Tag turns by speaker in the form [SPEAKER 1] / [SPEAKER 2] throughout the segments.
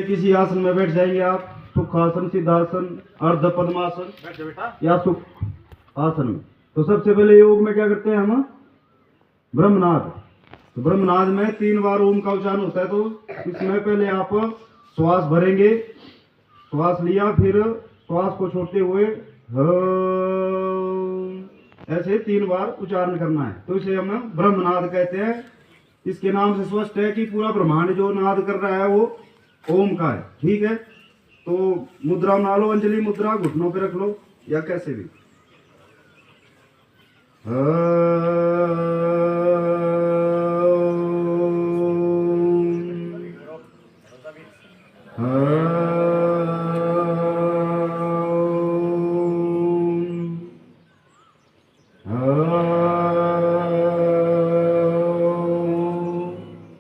[SPEAKER 1] किसी आसन में बैठ जाएंगे आप, सुखासन, सिद्धासन, अर्ध पद्मासन या सुख आसन में। तो सबसे पहले योग में क्या करते हैं हम? ब्रह्मनाद। तो ब्रह्मनाद में 3 बार ओम का उच्चारण होता है। तो इसमें पहले आप श्वास भरेंगे, श्वास लिया, फिर श्वास को छोड़ते हुए ऐसे 3 बार उच्चारण करना है। तो इसे हम ब्रह्मनाद कहते हैं। इसके नाम से स्पष्ट है कि पूरा ब्रह्मांड जो नाद कर रहा है वो ओम का है। ठीक है, तो मुद्रा बना लो, अंजलि मुद्रा, घुटनों पे रख लो या कैसे भी।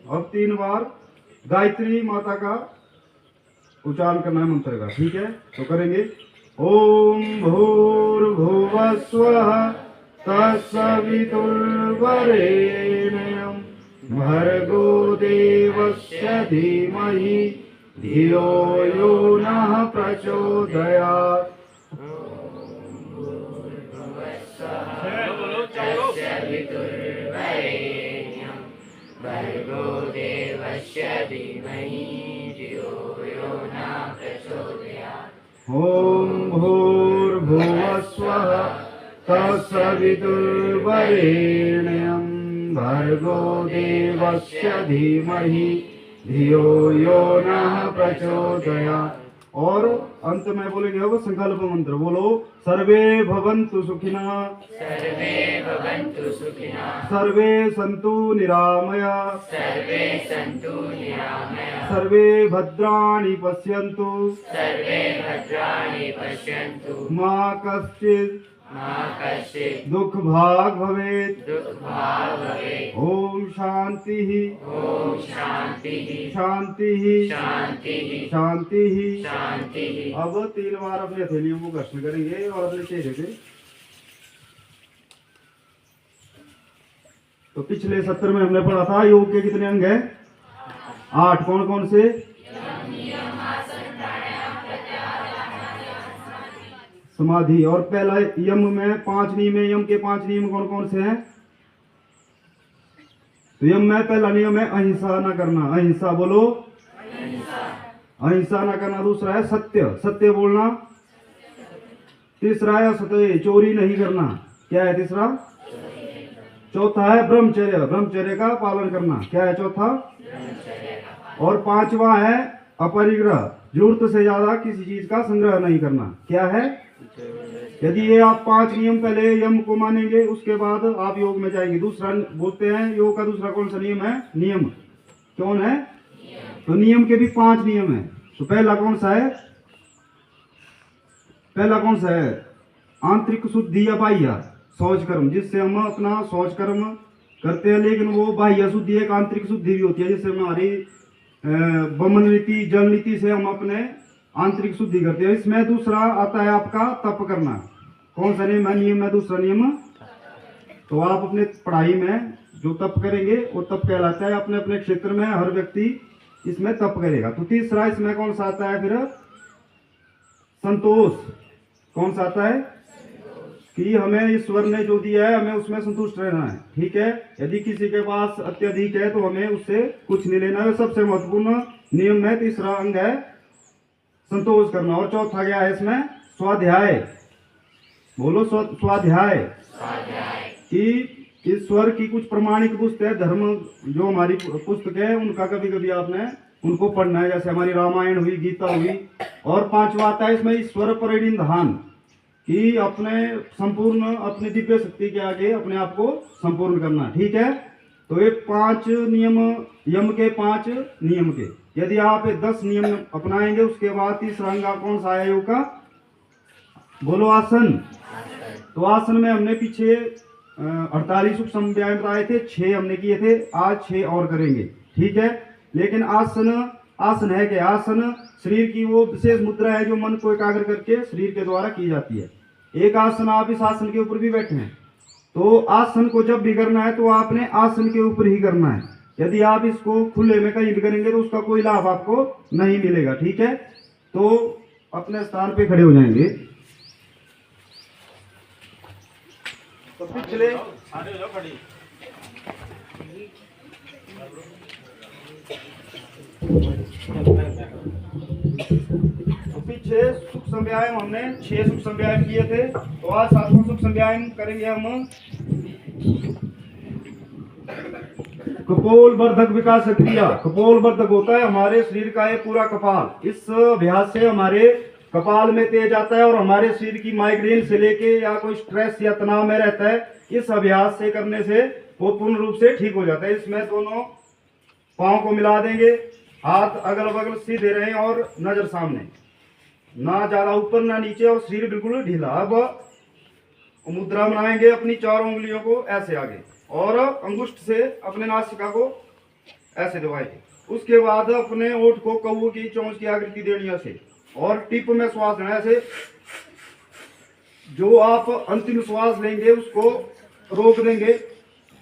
[SPEAKER 1] अब 3 बार गायत्री माता का उच्चारण करना है मंत्र का। ठीक है, तो करेंगे। ओम भूर्भुवः स्वः तत्सवितुर्वरेण्यं भर्गो देवस्य धीमहि धियो यो नः प्रचोदयात्।
[SPEAKER 2] भर्गो देवस्य धीमहि धियो यो नः प्रचोदयात्।
[SPEAKER 1] ओम भूर्भुवः स्वः तत्सवितुर्वरेण्यं भर्गो देवस्य धीमहि धियो यो नः प्रचोदयात्। और अंत में बोलेंगे अब संकल्प मंत्र। बोलो, सर्वे भवन्तु सुखिनः,
[SPEAKER 2] सर्वे भवन्तु सुखिनः,
[SPEAKER 1] सर्वे सन्तु निरामयाः,
[SPEAKER 2] सर्वे सन्तु निरामयाः,
[SPEAKER 1] सर्वे भद्राणि पश्यन्तु,
[SPEAKER 2] सर्वे भद्राणि पश्यन्तु,
[SPEAKER 1] मा कश्चित्
[SPEAKER 2] मा कश्चित्
[SPEAKER 1] दुःख भाग् भवेत्।
[SPEAKER 2] दुःखभाग् भवेत्।
[SPEAKER 1] ओम शांति
[SPEAKER 2] ओम शान्तिः
[SPEAKER 1] शांति
[SPEAKER 2] शान्तिः
[SPEAKER 1] शांति।
[SPEAKER 2] शान्तिः।
[SPEAKER 1] अब 3 बार अपने हथेलियों को घर्षण करेंगे और अपने चेहरे पे। तो पिछले सत्र में हमने पढ़ा था योग के कितने अंग हैं? 8। कौन कौन से? समाधि। और पहला यम में 5 नियम है। यम के 5 नियम कौन कौन से हैं? तो यम में पहला नियम है अहिंसा न करना। अहिंसा बोलो, अहिंसा न करना। दूसरा है सत्य, सत्य बोलना। तीसरा है असत्य, चोरी नहीं करना। क्या है तीसरा? चौथा है ब्रह्मचर्य, ब्रह्मचर्य का पालन करना। क्या है चौथा? और 5वां है अपरिग्रह, जरूरत से ज्यादा किसी चीज का संग्रह नहीं करना। क्या है? यदि ये आप 5 नियम पहले यम को मानेंगे, उसके बाद आप योग में जाएंगे। दूसरा बोलते हैं योग का दूसरा कौन सा नियम है? नियम। कौन है? तो नियम के भी 5 नियम है। तो पहला कौन सा है? पहला कौन सा है? आंतरिक शुद्धि या बाह्य शौच कर्म, जिससे हम अपना शौच कर्म करते हैं। लेकिन वो बाह्य शुद्धि एक आंतरिक शुद्धि भी होती है, जिससे हमारी वमन नीति, जल नीति से हम अपने आंतरिक शुद्धि करते हैं। इसमें दूसरा आता है आपका तप करना। कौन सा नियम है? नियम में दूसरा नियम। तो आप अपने पढ़ाई में जो तप करेंगे वो तप कहलाता है। अपने अपने क्षेत्र में हर व्यक्ति इसमें तप करेगा। तो तीसरा इसमें कौन सा आता है? फिर संतोष। कौन सा आता है? कि हमें ईश्वर ने जो दिया है हमें उसमें संतुष्ट रहना है। ठीक है, यदि किसी के पास अत्यधिक है तो हमें उससे कुछ नहीं लेना है। सबसे महत्वपूर्ण नियम है, तीसरा अंग है संतोष करना। और चौथा क्या है इसमें? स्वाध्याय। बोलो, स्वाध्याय। कि ईश्वर की कुछ प्रमाणिक पुस्तक है, धर्म जो हमारी पुस्तक है उनका कभी कभी आपने उनको पढ़ना है, जैसे हमारी रामायण हुई, गीता हुई। और 5वां आता है इसमें ईश्वर परिनिधान, कि अपने संपूर्ण अपनी दिव्य शक्ति के आगे अपने आप को संपूर्ण करना। ठीक है, तो ये 5 नियम, यम के 5 नियम के। यदि आप 10 नियम अपनाएंगे, उसके बाद तीसरा अंग कौन सा है योग का? बोलो, आसन। तो आसन में हमने पीछे 48 सूक्ष्म व्यायाम बताए थे, 6 हमने किए थे, आज 6 और करेंगे। ठीक है, लेकिन आसन, आसन है क्या? आसन शरीर की वो विशेष मुद्रा है जो मन को एकाग्र करके शरीर के द्वारा की जाती है। एक आसन, आप इस आसन के ऊपर भी बैठे हैं, तो आसन को जब भी करना है तो आपने आसन के ऊपर ही करना है। यदि आप इसको खुले में कहीं भी करेंगे तो उसका कोई लाभ आपको नहीं मिलेगा। ठीक है, तो अपने स्थान पे खड़े हो जाएंगे। तो पिछले तो पीछे सूक्ष्म व्यायाम हमने 6 सूक्ष्म व्यायाम किए थे, तो आज 7वां सूक्ष्म व्यायाम करेंगे हम कपोल वर्धक विकास क्रिया। कपोल वर्धक होता है हमारे शरीर का ये पूरा कपाल। इस अभ्यास से हमारे कपाल में तेज आता है और हमारे शरीर की माइग्रेन से लेके या कोई स्ट्रेस या तनाव में रहता है, इस अभ्यास से करने से वो पूर्ण रूप से ठीक हो जाता है। इसमें दोनों पांव को मिला देंगे, हाथ अगल बगल सीधे रहें और नजर सामने, ना ज्यादा ऊपर ना नीचे, और शरीर बिल्कुल ढीला। अब मुद्रा बनाएंगे अपनी 4 उंगलियों को ऐसे आगे और अंगुष्ठ से अपने नासिका को ऐसे दबाएंगे। उसके बाद अपने ओठ को कौवे की चोंच की आकृति देनी ऐसे, और टिप में श्वास लेना ऐसे। जो आप अंतिम श्वास लेंगे उसको रोक देंगे,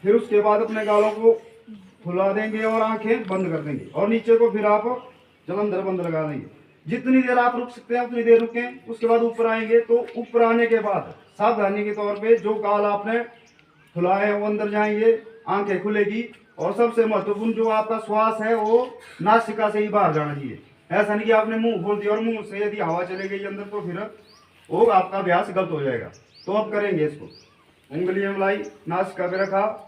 [SPEAKER 1] फिर उसके बाद अपने गालों को फुला देंगे और आंखें बंद कर देंगे, और नीचे को फिर आप जलंधर बंद लगा देंगे। जितनी देर आप रुक सकते हैं उतनी देर रुकें। उसके बाद ऊपर आएंगे, तो ऊपर आने के बाद सावधानी के तौर पे जो गाल आपने फुलाए वो अंदर जाएंगे, आंखें खुलेगी, और सबसे महत्वपूर्ण जो आपका श्वास है वो नासिका से ही बाहर जाना चाहिए। ऐसा नहीं कि आपने मुंह खोल दिया और मुंह से यदि हवा चले गई अंदर तो फिर वो आपका अभ्यास गलत हो जाएगा। तो अब करेंगे इसको, उंगलियां मिलाई, नासिका पे रखा,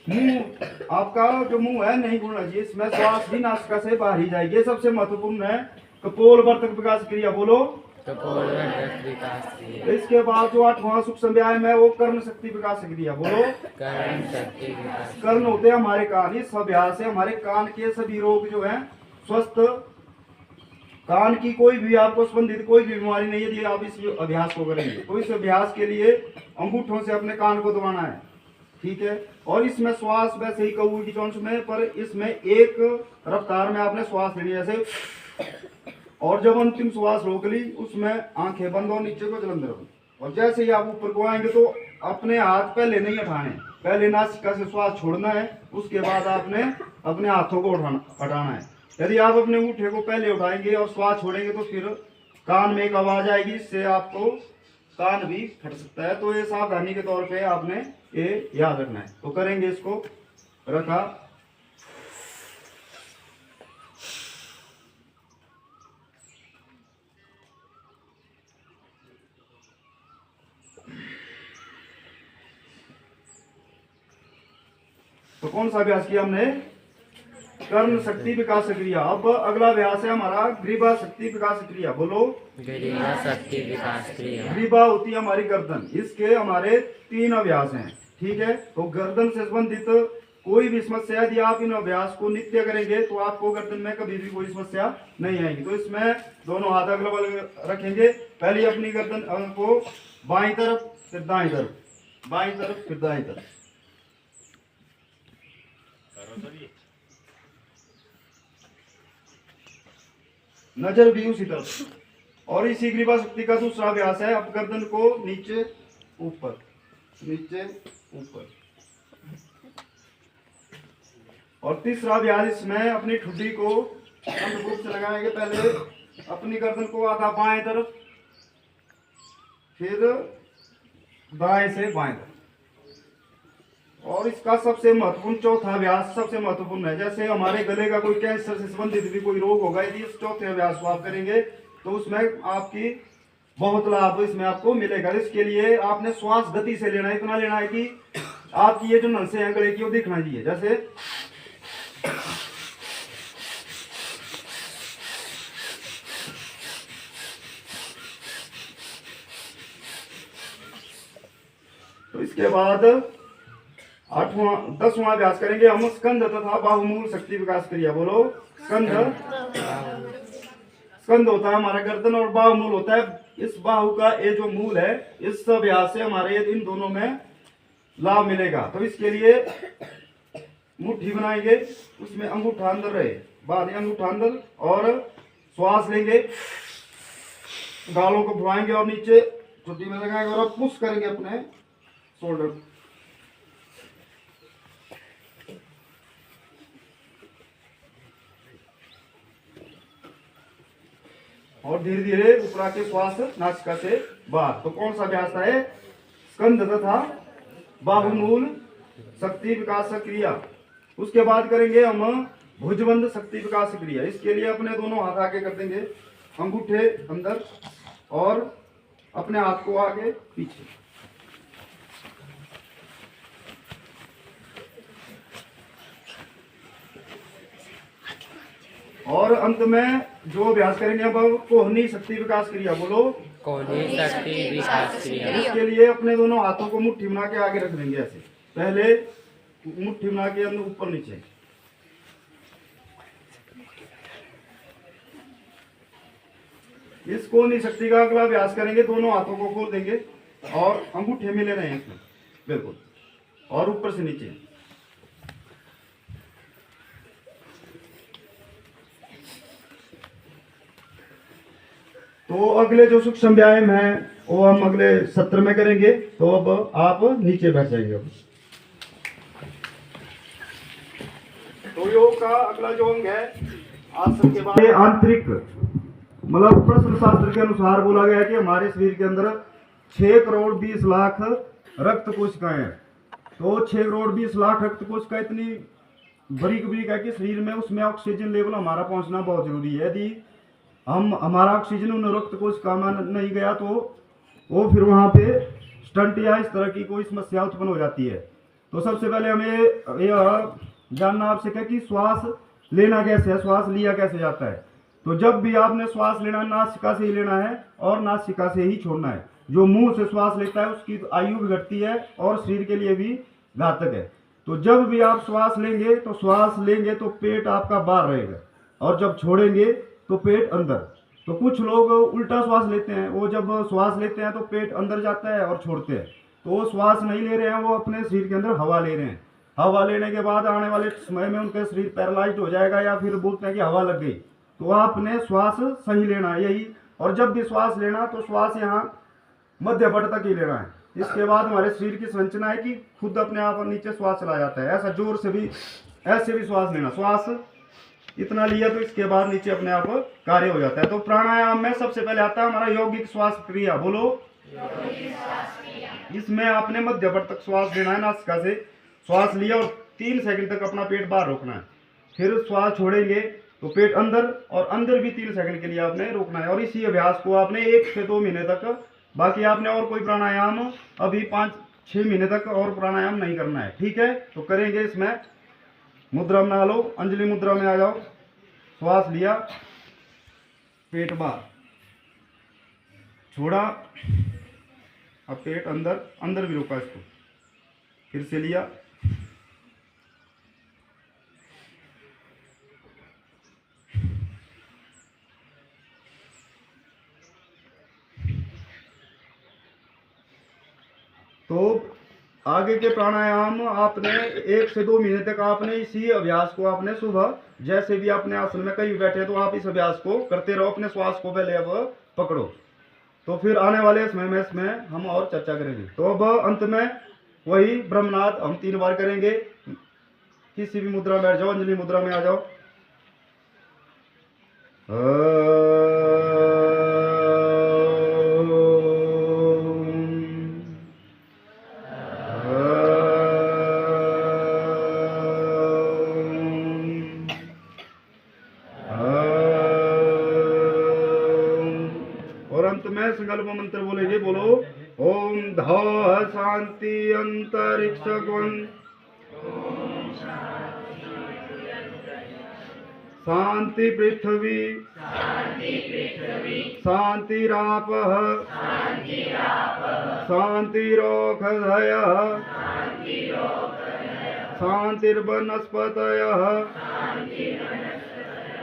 [SPEAKER 1] मुंह आपका जो मुंह है नहीं खुलना चाहिए, इसमें श्वास भी नासिका से बाहर ही जाएगी। ये सबसे महत्वपूर्ण है कपोल वर्धक विकास क्रिया। बोलो
[SPEAKER 2] कपोल वर्धक विकास क्रिया।
[SPEAKER 1] इसके बाद जो 8वां सूक्ष्म व्यायाम है वो कर्ण शक्ति विकास क्रिया। बोलो
[SPEAKER 2] कर्ण शक्ति विकास।
[SPEAKER 1] कर्ण होते हैं हमारे कान। इस अभ्यास से हमारे कान के सभी रोग जो हैं स्वस्थ, कान की कोई भी आपको संबंधित कोई भी बीमारी नहीं है यदि आप इस अभ्यास को करेंगे। तो इस अभ्यास के लिए अंगूठों से अपने कान को दबाना है। ठीक है, और इसमें श्वास वैसे ही कौवे की चोंच में, पर इसमें एक रफ्तार में आपने श्वास लेनी है ऐसे, और जब अंतिम श्वास रोक ली उसमें आंखें बंद और नीचे को जलंधर बंद। और जैसे ही आप ऊपर को आएंगे तो अपने हाथ पहले नहीं उठाने, पहले नासिका से श्वास छोड़ना है, उसके बाद आपने अपने हाथों को हटाना है। यदि आप अपने अंगूठे को पहले उठाएंगे और श्वास छोड़ेंगे तो फिर कान में एक आवाज आएगी, इससे आपको कान भी फट सकता है। तो ये सावधानी के तौर पे आपने ये याद रखना है। तो करेंगे इसको, रखा, तो कौन सा अभ्यास किया हमने? कर्ण शक्ति विकास क्रिया। अब अगला अभ्यास है हमारा ग्रीवा शक्ति विकास क्रिया। बोलो
[SPEAKER 2] ग्रीवा शक्ति विकास क्रिया।
[SPEAKER 1] ग्रीवा होती है हमारी गर्दन। इसके हमारे 3 अभ्यास हैं। ठीक है, तो गर्दन से संबंधित कोई भी समस्या यदि आप इन अभ्यास को नित्य करेंगे तो आपको गर्दन में कभी भी कोई समस्या नहीं आएगी। तो इसमें दोनों हाथ अगल बगल रखेंगे। पहले अपनी गर्दन को बाईं तरफ फिर दाईं तरफ, बाईं तरफ फिर दाईं तरफ, नजर भी उसी तरफ। और इसी ग्रीवा शक्ति का दूसरा अभ्यास है, अब गर्दन को नीचे ऊपर, नीचे ऊपर। और तीसरा अभ्यास इसमें अपनी ठुड्डी को अंधकूप से लगाएंगे। पहले अपनी गर्दन को आधा बाएं तरफ, फिर दाएं से बाएं तरफ। और इसका सबसे महत्वपूर्ण चौथा अभ्यास सबसे महत्वपूर्ण है। जैसे हमारे गले का कोई कैंसर से संबंधित भी कोई रोग होगा, यदि इस चौथे अभ्यास को आप करेंगे तो उसमें आपकी बहुत लाभ इसमें आपको मिलेगा। इसके लिए आपने श्वास गति से लेना है, इतना लेना है कि आपकी ये जो नसें हैं गले की वो दिखना चाहिए। जैसे तो इसके बाद 10वां अभ्यास करेंगे हम स्कंद तथा बाहुमूल शक्ति विकास क्रिया। बोलो स्कंद। स्कंद होता है हमारा गर्दन और बाहुमूल होता है इस बाहु का ये जो मूल है। इस अभ्यास से हमारे इन दोनों में लाभ मिलेगा। तो इसके लिए मुट्ठी बनाएंगे, उसमें अंगूठा अंदर रहे, बाहरी अंगूठा अंदर, और श्वास लेंगे, गालों को फुलाएंगे और नीचे चुट्टी में लगाएंगे और पुश करेंगे अपने शोल्डर। और धीरे धीरे ऊपर आके श्वास नासिका से बाहर। तो कौन सा अभ्यास है? स्कंद तथा बाहुमूल शक्ति विकास क्रिया। उसके बाद करेंगे हम भुजबंद शक्ति विकास क्रिया। इसके लिए अपने दोनों हाथ आगे कर देंगे, अंगूठे अंदर और अपने हाथ को आगे पीछे। और अंत में जो अभ्यास करेंगे अब कोहनी शक्ति विकास क्रिया। बोलो
[SPEAKER 2] कोहनी शक्ति विकास क्रिया।
[SPEAKER 1] इसके लिए अपने दोनों हाथों को मुट्ठी बना के आगे रख देंगे ऐसे। पहले मुट्ठी बना के अंदर ऊपर नीचे। इस कोहनी शक्ति का अगला अभ्यास करेंगे, दोनों हाथों को खोल देंगे और अंगूठे मिले रहे हैं इसमें बिल्कुल, और ऊपर से नीचे। तो अगले जो सूक्ष्म व्यायाम है वो हम अगले सत्र में करेंगे। तो अब आप नीचे बैठ जाइए। अब तो योग का अगला जो अंग है आसन के बाद आंतरिक, मतलब प्रश्न शास्त्र के अनुसार बोला गया है कि हमारे शरीर के अंदर 6 करोड़ 20 लाख रक्त कोशिकाएं हैं। तो 6 करोड़ 20 लाख रक्त कोशिकाएं इतनी बारीक बारीक है कि शरीर में उसमें ऑक्सीजन लेवल हमारा पहुंचना बहुत जरूरी है। यदि हमारा ऑक्सीजन उन रक्त कोशिका में नहीं गया तो वो फिर वहाँ पे स्टंट या इस तरह की कोई समस्या उत्पन्न हो जाती है। तो सबसे पहले हमें यह जानना आवश्यक है कि श्वास लेना कैसे है, श्वास लिया कैसे जाता है। तो जब भी आपने श्वास लेना नासिका से ही लेना है और नासिका से ही छोड़ना है। जो मुंह से श्वास लेता है उसकी आयु भी घटती है और शरीर के लिए भी घातक है। तो जब भी आप श्वास लेंगे तो पेट आपका बाहर रहेगा और जब छोड़ेंगे तो पेट अंदर। तो कुछ लोग उल्टा श्वास लेते हैं, वो जब श्वास लेते हैं तो पेट अंदर जाता है और छोड़ते हैं। तो वो श्वास नहीं ले रहे हैं, वो अपने शरीर के अंदर हवा ले रहे हैं। हवा लेने के बाद आने वाले समय में उनका शरीर पैरालाइज्ड हो जाएगा या फिर बोलते हैं कि हवा लग गई। तो आपने श्वास सही लेना है यही। और जब भी श्वास लेना तो श्वास यहाँ मध्य पट तक ही लेना है। इसके बाद हमारे शरीर की संरचना है कि खुद अपने आप नीचे श्वास चला जाता है। ऐसा जोर से भी ऐसे भी श्वास लेना, श्वास इतना लिया तो इसके बाद नीचे अपने आप कार्य हो जाता है। तो प्राणायाम में सबसे पहले आता है हमारा यौगिक श्वास क्रिया। बोलो इसमें आपने मध्य पट तक श्वास लेना है, नासिका से श्वास लिया और 3 सेकंड तक अपना पेट बाहर रोकना है। फिर श्वास छोड़ेंगे तो पेट अंदर और अंदर भी 3 सेकंड के लिए आपने रोकना है। और इसी अभ्यास को आपने 1 से 2 महीने तक, बाकी आपने और कोई प्राणायाम अभी 5-6 महीने तक और प्राणायाम नहीं करना है। ठीक है, तो करेंगे। इसमें मुद्रा बना लो, अंजलि मुद्रा में आ जाओ। श्वास लिया, पेट बाहर छोड़ा, अब पेट अंदर, अंदर भी रोका इसको। फिर से लिया, तो आगे के प्राणायाम आपने 1 से 2 महीने तक आपने इसी अभ्यास को आपने सुबह जैसे भी आपने आसन में कहीं बैठे तो आप इस अभ्यास को करते रहो। अपने श्वास को पहले अब पकड़ो। तो फिर आने वाले समय में इसमें हम और चर्चा करेंगे। तो अब अंत में वही ब्रह्मनाद हम 3 बार करेंगे। किसी भी मुद्रा में बैठ जाओ, अंजलि मुद्रा में आ जाओ। संकल्प मंत्र बोलेंगे। बोलो ओम धौः शांति अंतरिक्ष गुण शांति पृथ्वी शांतिरापः शांतिरोषधयः शांतिर्वनस्पतयः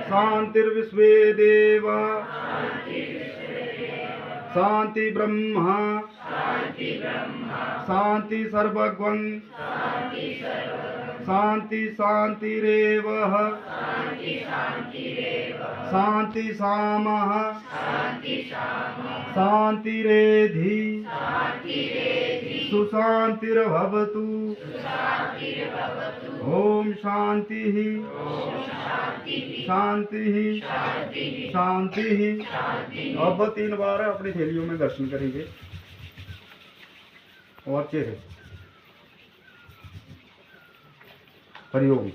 [SPEAKER 1] शांतिर्विश्वे देवाः शांति ब्रह्मा शांति सर्वगं शांति शांतिरेव शांति सामः शांतिरेधि सुशांतिर्भवतु ओम शांति शांति शांति। अब 3 बार अपनी थैलियों में दर्शन करेंगे और चेहरे हरिओम।